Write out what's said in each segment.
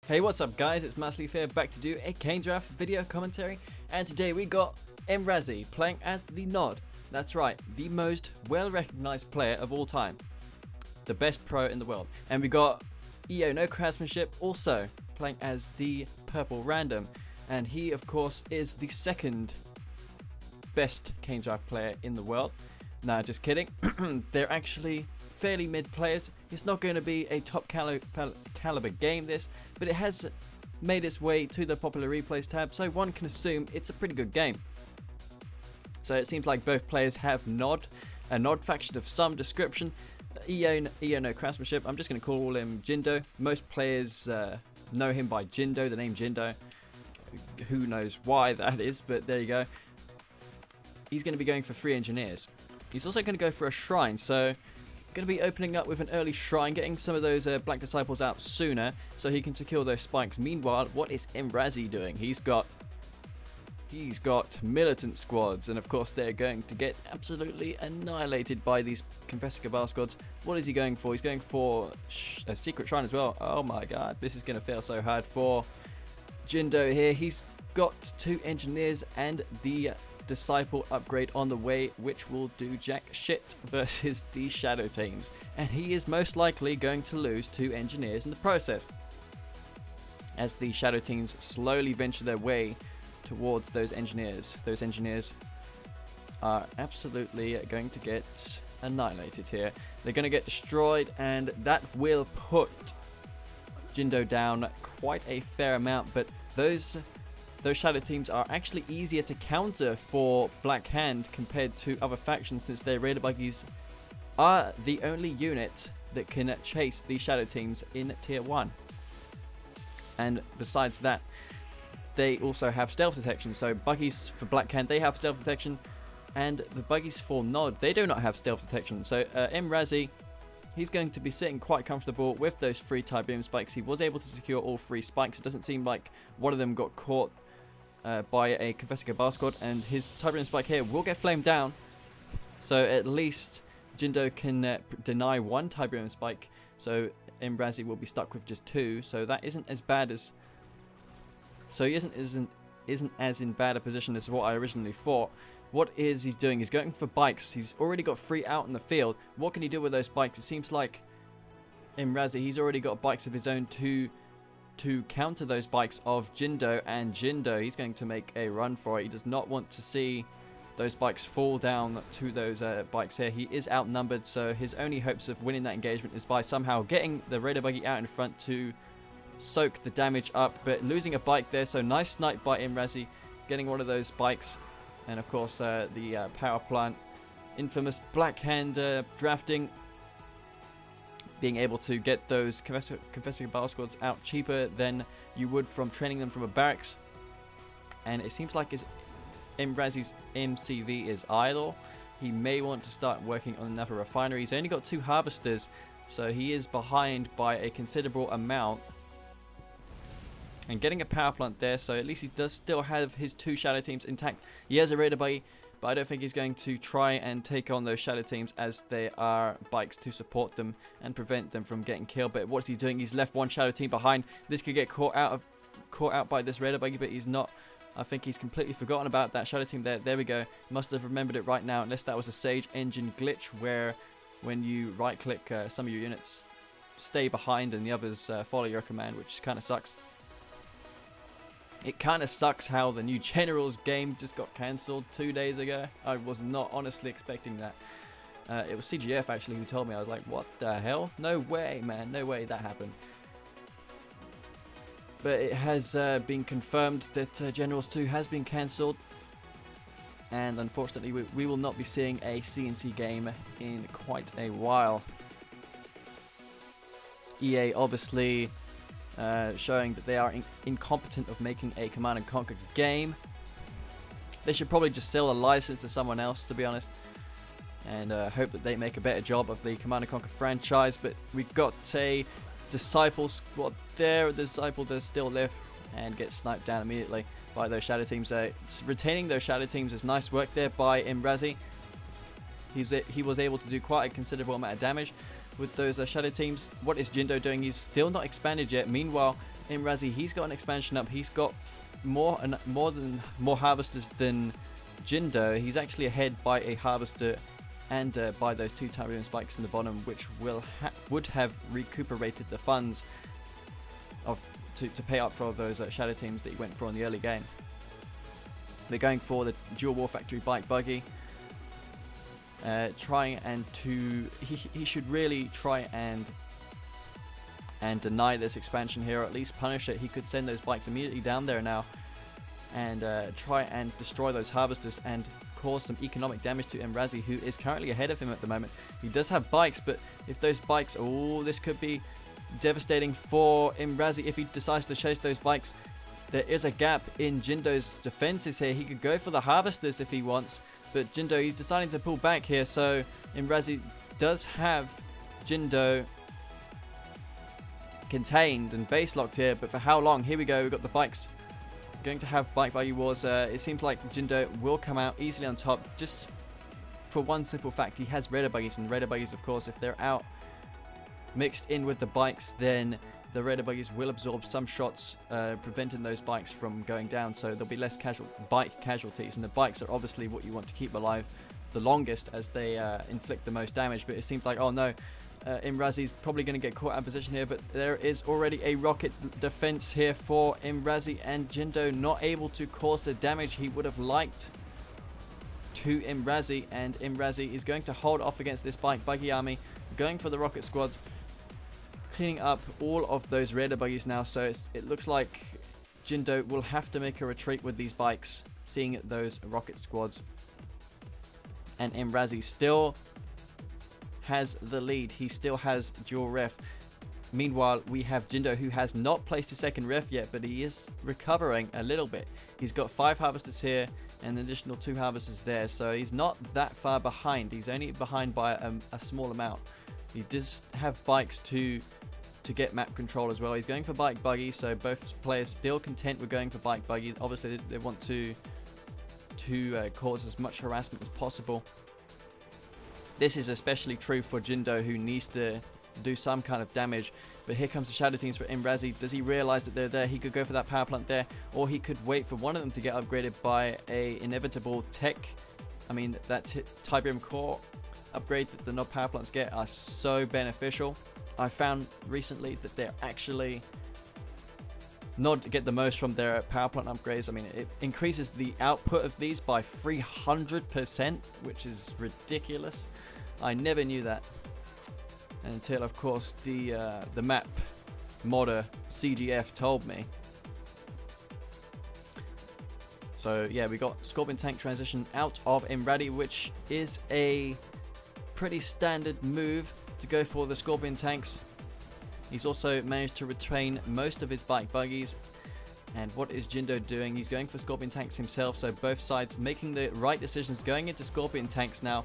Hey, what's up guys, it's mrasy here, back to do a Cane Draft video commentary, and today we got mrasy playing as the Nod. That's right, the most well-recognized player of all time. The best pro in the world. And we got no craftsmanship also playing as the purple random, and he of course is the second best Cane Draft player in the world. Nah, just kidding. They're actually fairly mid players. It's not going to be a top caliber game this, but it has made its way to the popular replays tab, so one can assume it's a pretty good game. So it seems like both players have a Nod faction of some description. No craftsmanship, I'm just going to call him Jindo. Most players know him by Jindo, the name Jindo. Who knows why that is, but there you go. He's going to be going for 3 engineers. He's also going to go for a shrine, so going to be opening up with an early shrine, getting some of those black disciples out sooner so he can secure those spikes. Meanwhile, what is mrasy doing? He's got militant squads, and of course they're going to get absolutely annihilated by these Confessor Cabal squads. What is he going for? He's going for a secret shrine as well. Oh my god, this is going to fail so hard for Jindo here. He's got 2 engineers and the disciple upgrade on the way, which will do jack shit versus the shadow teams, and he is most likely going to lose 2 engineers in the process as the shadow teams slowly venture their way towards those engineers. Those engineers are absolutely going to get annihilated here. They're going to get destroyed, and that will put Jindo down quite a fair amount, but those shadow teams are actually easier to counter for Black Hand compared to other factions, since their raider buggies are the only unit that can chase these shadow teams in tier 1. And besides that, they also have stealth detection. So buggies for Black Hand, they have stealth detection, and the buggies for Nod, they do not have stealth detection. So mrasy, he's going to be sitting quite comfortable with those 3 Tiberium spikes. He was able to secure all 3 spikes. It doesn't seem like one of them got caught by a Confessor Cabal squad, and his Tiberium spike here will get flamed down, so at least Jindo can deny 1 Tiberium spike, so mrasy will be stuck with just 2, so that isn't as bad as, so he isn't as in bad a position as what I originally thought. What is he's doing? He's going for bikes. He's already got 3 out in the field. What can he do with those bikes? It seems like mrasy, he's already got bikes of his own to counter those bikes of Jindo, and Jindo, he's going to make a run for it. He does not want to see those bikes fall down to those bikes here. He is outnumbered, so his only hopes of winning that engagement is by somehow getting the raider buggy out in front to soak the damage up, but losing a bike there, so nice snipe by mrasy, getting one of those bikes. And of course the power plant, infamous Black Hand drafting, being able to get those Confessor Cabal squads out cheaper than you would from training them from a barracks. And it seems like mrasy's MCV is idle. He may want to start working on another refinery. He's only got 2 harvesters, so he is behind by a considerable amount. And getting a power plant there, so at least he does still have his 2 shadow teams intact. He has a raider buggy, but I don't think he's going to try and take on those shadow teams, as they are bikes to support them and prevent them from getting killed. But what's he doing? He's left 1 shadow team behind. This could get caught out by this raider buggy, but he's not. I think he's completely forgotten about that shadow team there. There we go. Must have remembered it right now, unless that was a Sage engine glitch where when you right click, some of your units stay behind and the others follow your command, which kind of sucks. It kind of sucks how the new Generals game just got cancelled 2 days ago. I was not honestly expecting that. It was CGF actually who told me. I was like, what the hell? No way, man. No way that happened. But it has been confirmed that Generals 2 has been cancelled. And unfortunately, we will not be seeing a CNC game in quite a while. EA obviously showing that they are incompetent of making a Command & Conquer game. They should probably just sell a license to someone else, to be honest, and hope that they make a better job of the Command & Conquer franchise. But we've got a disciple squad there. The disciple does still live and get sniped down immediately by those shadow teams. Retaining those shadow teams is nice work there by mrasy. He was able to do quite a considerable amount of damage with those shadow teams. What is Jindo doing? He's still not expanded yet. Meanwhile, mrasy, he's got an expansion up. He's got more harvesters than Jindo. He's actually ahead by a harvester and by those 2 Tyrian spikes in the bottom, which would have recuperated the funds to pay up for those shadow teams that he went for in the early game. They're going for the dual war factory bike buggy, trying and he should really try and deny this expansion here, or at least punish it. He could send those bikes immediately down there now and try and destroy those harvesters and cause some economic damage to mrasy, who is currently ahead of him at the moment. He does have bikes, but if those bikes, oh, this could be devastating for mrasy if he decides to chase those bikes. There is a gap in Jindo's defenses here. He could go for the harvesters if he wants, but Jindo, he's deciding to pull back here, so mrasy does have Jindo contained and base locked here, but for how long? Here we go, we've got the bikes going to have bike buggy wars. It seems like Jindo will come out easily on top, just for one simple fact: he has raider buggies, and raider buggies, of course, if they're out mixed in with the bikes, then the raider buggies will absorb some shots, preventing those bikes from going down, so there'll be less bike casualties, and the bikes are obviously what you want to keep alive the longest, as they inflict the most damage. But it seems like, oh no, mrasy's probably going to get caught out of position here, but there is already a rocket defense here for mrasy, and Jindo not able to cause the damage he would have liked to mrasy, and mrasy is going to hold off against this bike buggy army, going for the rocket squads, cleaning up all of those raider buggies now. So it looks like Jindo will have to make a retreat with these bikes, seeing those rocket squads, and mrasy still has the lead. He still has dual ref. Meanwhile, we have Jindo, who has not placed his second ref yet, but he is recovering a little bit. He's got 5 harvesters here and an additional 2 harvesters there, so he's not that far behind. He's only behind by a small amount. He does have bikes to get map control as well. He's going for bike buggy, so both players still content with going for bike buggy. Obviously, they want to cause as much harassment as possible. This is especially true for Jindo, who needs to do some kind of damage. But here comes the shadow teams for mrasy. Does he realize that they're there? He could go for that power plant there, or he could wait for one of them to get upgraded by a inevitable tech. I mean, that Tiberium core upgrade that the nod power plants get are so beneficial. I found recently that they're actually Nod get the most from their power plant upgrades. I mean, it increases the output of these by 300%, which is ridiculous. I never knew that until, of course, the map modder CGF told me. So yeah, we got Scorpion tank transition out of mrasy, which is a pretty standard move to go for the Scorpion tanks. He's also managed to retain most of his bike buggies. And what is Jindo doing? He's going for Scorpion tanks himself, so both sides making the right decisions, going into Scorpion tanks now.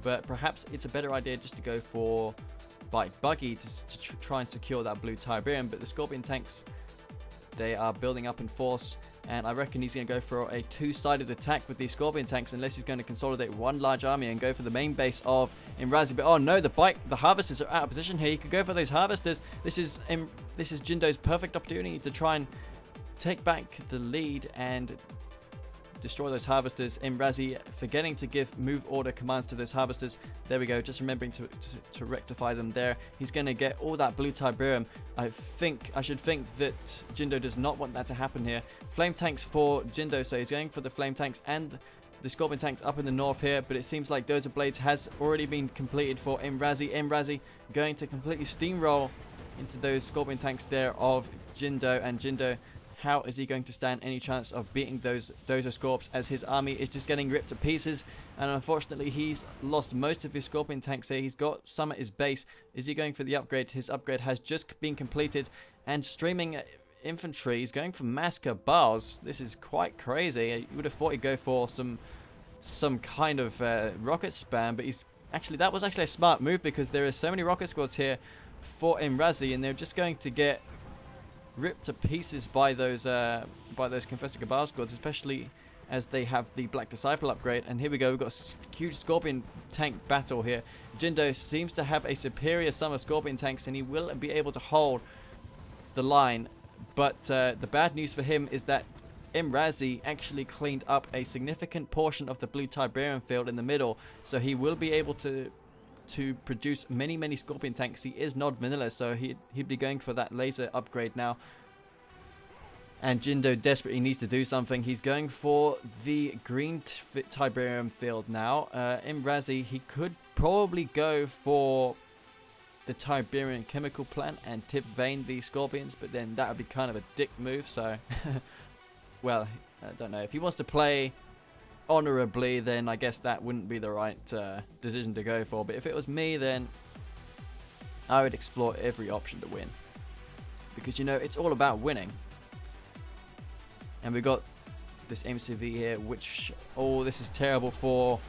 But perhaps it's a better idea just to go for bike buggy to try and secure that blue Tiberium. But the Scorpion tanks, they are building up in force, and I reckon he's going to go for a two-sided attack with these Scorpion tanks, unless he's going to consolidate one large army and go for the main base of mrasy. But oh no, the harvesters are out of position here. He could go for those harvesters. This is Jindo's perfect opportunity to try and take back the lead and destroy those harvesters. mrasy forgetting to give move order commands to those harvesters. There we go, just remembering to rectify them there. He's going to get all that blue Tiberium. I should think that Jindo does not want that to happen here. Flame tanks for Jindo, so he's going for the flame tanks and the Scorpion tanks up in the north here, but it seems like Dozer Blades has already been completed for mrasy. mrasy going to completely steamroll into those Scorpion tanks there of Jindo, and Jindo, how is he going to stand any chance of beating those Dozer Scorps, as his army is just getting ripped to pieces? And unfortunately, he's lost most of his Scorpion tanks here. He's got some at his base. Is he going for the upgrade? His upgrade has just been completed. And streaming infantry, he's going for mass cabals. This is quite crazy. You would have thought he'd go for some kind of rocket spam, but that was actually a smart move, because there are so many rocket squads here for mrasy, and they're just going to get ripped to pieces by those Confessor Cabal squads, especially as they have the Black Disciple upgrade. And here we go, we've got a huge Scorpion tank battle here. Jindo seems to have a superior sum of Scorpion tanks, and he will be able to hold the line. But the bad news for him is that mrasy actually cleaned up a significant portion of the blue Tiberium field in the middle, so he will be able to produce many Scorpion tanks. He is not vanilla, so he'd be going for that laser upgrade now. And Jindo desperately needs to do something. He's going for the green Tiberium field now. mrasy, he could probably go for the Tiberium chemical plant and tip vein the Scorpions, but then that would be kind of a dick move, so well, I don't know. If he wants to play honorably, then I guess that wouldn't be the right decision to go for. But if it was me, then I would explore every option to win, because, you know, it's all about winning. And we got this MCV here, which, oh, this is terrible for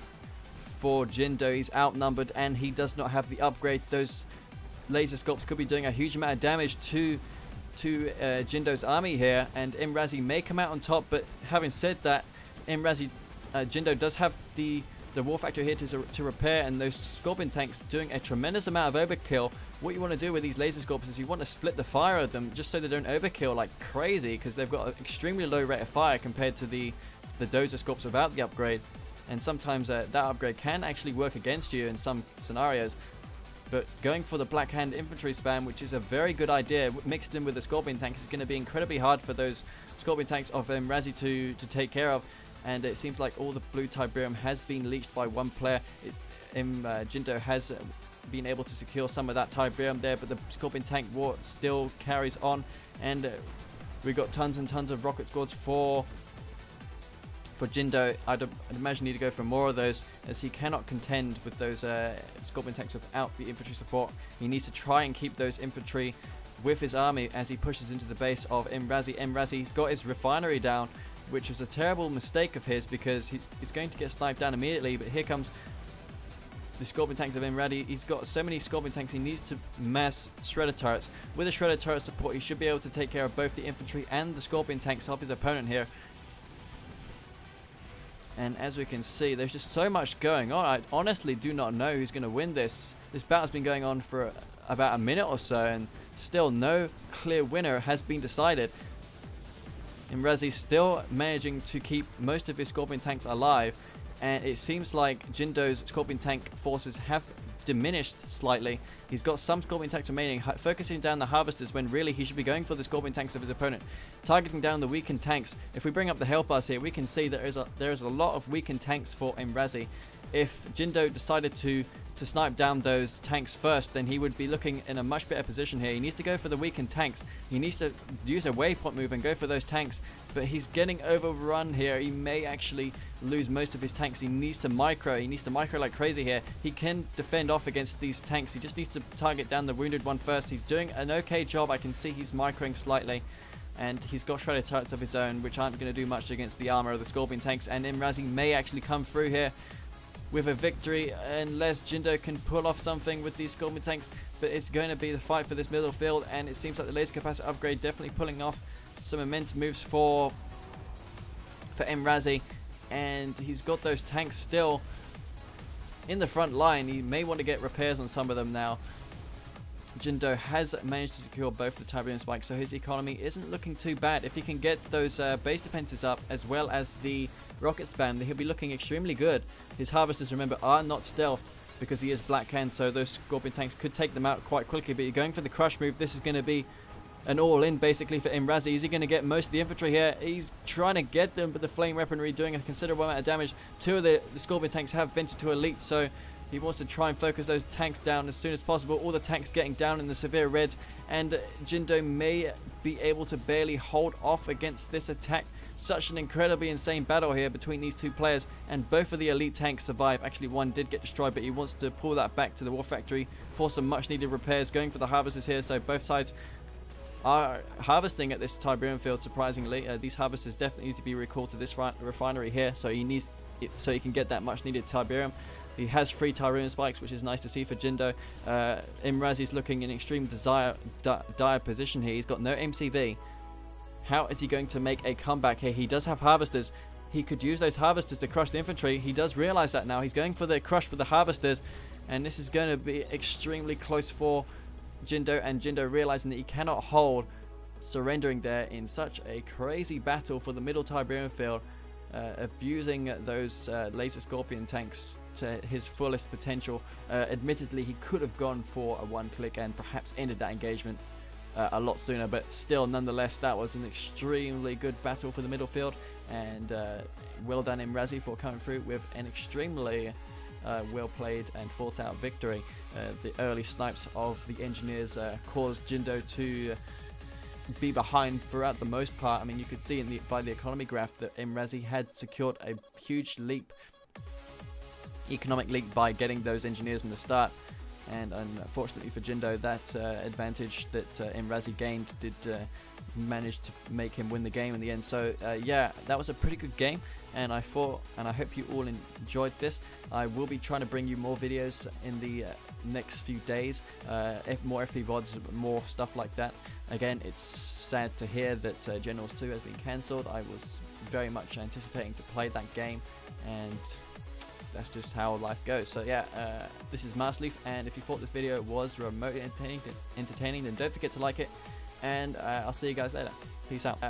Jindo. He's outnumbered and he does not have the upgrade. Those laser sculpts could be doing a huge amount of damage to Jindo's army here, and mrasy may come out on top. But having said that, Jindo does have the war factor here to repair, and those Scorpion tanks doing a tremendous amount of overkill. What you want to do with these laser sculpts is you want to split the fire of them just so they don't overkill like crazy, because they've got an extremely low rate of fire compared to the dozer sculpts without the upgrade. And sometimes that upgrade can actually work against you in some scenarios. But going for the Black Hand infantry spam, which is a very good idea, mixed in with the Scorpion tanks, is going to be incredibly hard for those Scorpion tanks of mrasy to take care of. And it seems like all the blue Tiberium has been leached by one player. Jindo has been able to secure some of that Tiberium there, but the Scorpion tank war still carries on. And we got tons and tons of rocket squads for Jindo. I'd imagine he need to go for more of those, as he cannot contend with those Scorpion tanks without the infantry support. He needs to try and keep those infantry with his army as he pushes into the base of mrasy. He's got his refinery down, which was a terrible mistake of his, because he's going to get sniped down immediately. But here comes the Scorpion tanks of mrasy. He's got so many Scorpion tanks, he needs to mass Shredder turrets. With the Shredder turret support, he should be able to take care of both the infantry and the Scorpion tanks of his opponent here. And as we can see, there's just so much going on. I honestly do not know who's going to win this. This battle's been going on for about a minute or so, and still no clear winner has been decided. mrasy still managing to keep most of his Scorpion tanks alive, and it seems like Jindo's Scorpion tank forces have diminished slightly. He's got some Scorpion tanks remaining, focusing down the harvesters when really he should be going for the Scorpion tanks of his opponent, targeting down the weakened tanks. If we bring up the health bars here, we can see there is a lot of weakened tanks for mrasy. If Jindo decided to snipe down those tanks first, then he would be looking in a much better position here. He needs to go for the weakened tanks. He needs to use a waypoint move and go for those tanks, but he's getting overrun here. He may actually lose most of his tanks. He needs to micro like crazy here. He can defend off against these tanks. He just needs to target down the wounded one first. He's doing an okay job. I can see he's microing slightly, and he's got Shredder turrets of his own, which aren't going to do much against the armor of the Scorpion tanks. And mrasy may actually come through here with a victory, unless Jindo can pull off something with these Scorpion tanks. But it's going to be the fight for this middle field, and it seems like the laser capacitor upgrade definitely pulling off some immense moves for mrasy. And he's got those tanks still in the front line. He may want to get repairs on some of them now. Jindo has managed to secure both the Tiberium spikes, so his economy isn't looking too bad. If he can get those base defenses up, as well as the rocket spam, then he'll be looking extremely good. His harvesters, remember, are not stealthed because he is Black Hand, so those Scorpion tanks could take them out quite quickly. But you're going for the crush move. This is going to be an all-in basically for mrasy. Is he going to get most of the infantry here? He's trying to get them, but the flame weaponry doing a considerable amount of damage. Two of the Scorpion tanks have ventured to elite, so he wants to try and focus those tanks down as soon as possible. All the tanks getting down in the severe reds, and Jindo may be able to barely hold off against this attack. Such an incredibly insane battle here between these two players, and both of the elite tanks survive. Actually, one did get destroyed, but he wants to pull that back to the war factory for some much needed repairs. Going for the harvesters here, so both sides are harvesting at this Tiberium field, surprisingly. These harvesters definitely need to be recalled to this refinery here, so he can get that much needed Tiberium. He has 3 Tiberium spikes, which is nice to see for Jindo. mrasy's looking in extreme dire position here. He's got no MCV. How is he going to make a comeback here? He does have harvesters. He could use those harvesters to crush the infantry. He does realize that now. He's going for the crush with the harvesters, and this is going to be extremely close for Jindo, and Jindo realizing that he cannot hold surrendering there in such a crazy battle for the middle Tiberian field, abusing those laser scorpion tanks to his fullest potential. Admittedly, he could have gone for a one-click and perhaps ended that engagement a lot sooner, but still, nonetheless, that was an extremely good battle for the middle field, and well done mrasy for coming through with an extremely well played and thought out victory. The early snipes of the engineers caused Jindo to be behind throughout the most part. I mean, you could see by the economy graph that mrasy had secured a huge economic leap by getting those engineers in the start, and unfortunately for Jindo, that advantage that mrasy gained did manage to make him win the game in the end. So yeah, that was a pretty good game, and I hope you all enjoyed this. I will be trying to bring you more videos in the next few days, more FP VODs, more stuff like that. Again, it's sad to hear that Generals 2 has been cancelled. I was very much anticipating to play that game, and that's just how life goes. So yeah, this is mrasy, and if you thought this video was remotely entertaining, then don't forget to like it, and I'll see you guys later. Peace out.